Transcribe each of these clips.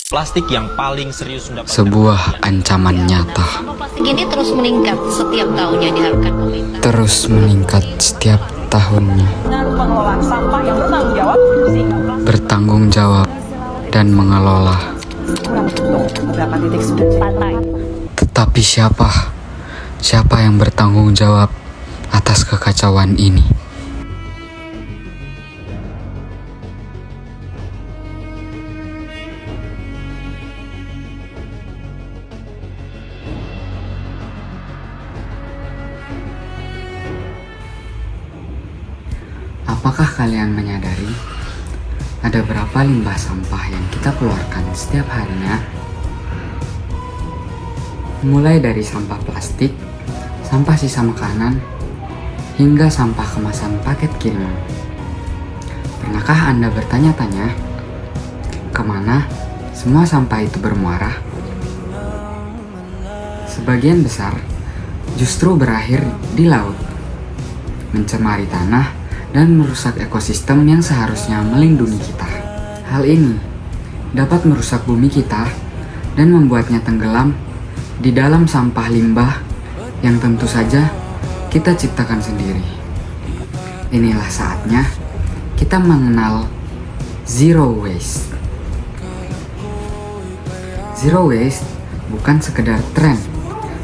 Plastik yang paling serius mendapatkan Sebuah ancaman nyata. Sampah plastik ini terus meningkat setiap tahunnya, diharapkan pemerintah Terus meningkat setiap tahunnya. Dengan pengelolaan sampah yang bertanggung jawab sehingga plastik Bertanggung jawab dan mengelola. kurang untuk beberapa titik sudah pantai. Tetapi siapa? Siapa yang bertanggung jawab atas kekacauan ini? Apakah kalian menyadari ada berapa limbah sampah yang kita keluarkan setiap harinya? Mulai dari sampah plastik, sampah sisa makanan, hingga sampah kemasan paket kiriman. Pernahkah Anda bertanya-tanya, kemana semua sampah itu bermuara? Sebagian besar justru berakhir di laut, mencemari tanah, dan merusak ekosistem yang seharusnya melindungi kita. Hal ini dapat merusak bumi kita dan membuatnya tenggelam di dalam sampah limbah yang tentu saja kita ciptakan sendiri. Inilah saatnya kita mengenal zero waste. Zero waste bukan sekedar tren,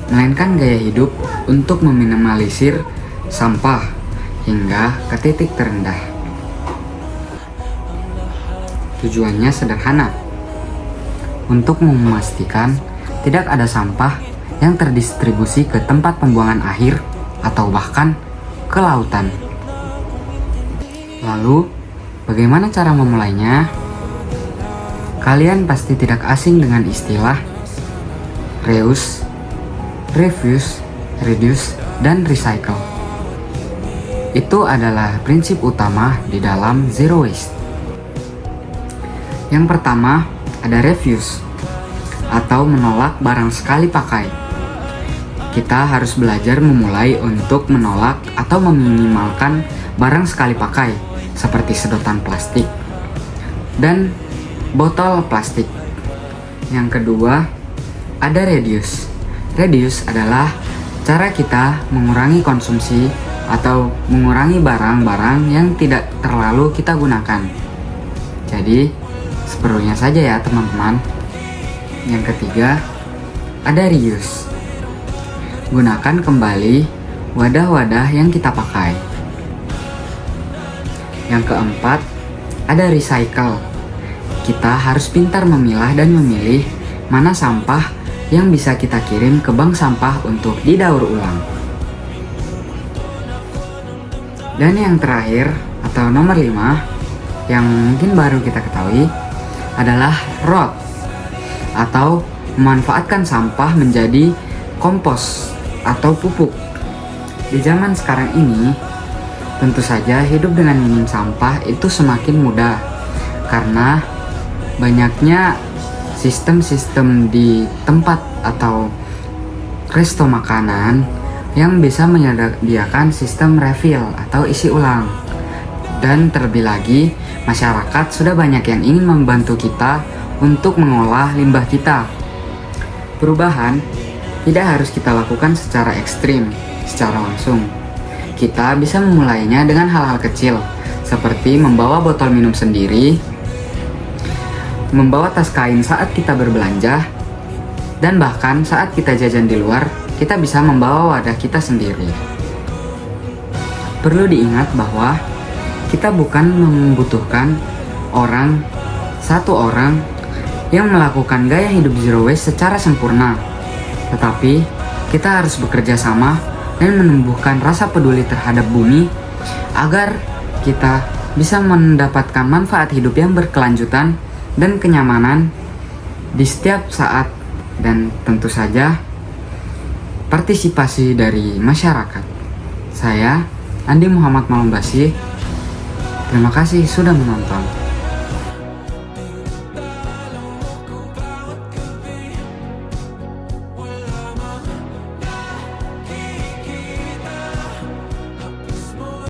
melainkan gaya hidup untuk meminimalisir sampah hingga ke titik terendah. Tujuannya sederhana, untuk memastikan tidak ada sampah yang terdistribusi ke tempat pembuangan akhir atau bahkan ke lautan. Lalu, bagaimana cara memulainya? Kalian pasti tidak asing dengan istilah reuse, refuse, reduce, dan recycle. Itu adalah prinsip utama di dalam zero waste. Yang pertama, ada refuse atau menolak barang sekali pakai. Kita harus belajar memulai untuk menolak atau meminimalkan barang sekali pakai seperti sedotan plastik dan botol plastik. Yang kedua, ada reduce. Reduce adalah cara kita mengurangi konsumsi atau mengurangi barang-barang yang tidak terlalu kita gunakan. Jadi, seperlunya saja ya teman-teman. Yang ketiga, ada reuse. Gunakan kembali wadah-wadah yang kita pakai. Yang keempat, ada recycle. Kita harus pintar memilah dan memilih mana sampah yang bisa kita kirim ke bank sampah untuk didaur ulang. Dan yang terakhir atau nomor 5 yang mungkin baru kita ketahui adalah rot atau memanfaatkan sampah menjadi kompos atau pupuk. Di zaman sekarang ini tentu saja hidup dengan minim sampah itu semakin mudah karena banyaknya sistem-sistem di tempat atau resto makanan yang bisa menyediakan sistem refill atau isi ulang. Dan terlebih lagi, masyarakat sudah banyak yang ingin membantu kita untuk mengolah limbah kita. Perubahan tidak harus kita lakukan secara ekstrim, secara langsung. Kita bisa memulainya dengan hal-hal kecil, seperti membawa botol minum sendiri, membawa tas kain saat kita berbelanja, dan bahkan saat kita jajan di luar, kita bisa membawa wadah kita sendiri. Perlu diingat bahwa kita bukan membutuhkan satu orang yang melakukan gaya hidup zero waste secara sempurna. Tetapi kita harus bekerja sama dan menumbuhkan rasa peduli terhadap bumi agar kita bisa mendapatkan manfaat hidup yang berkelanjutan dan kenyamanan di setiap saat, dan tentu saja partisipasi dari masyarakat. Saya, Andi Muhammad Malumbasi. Terima kasih sudah menonton.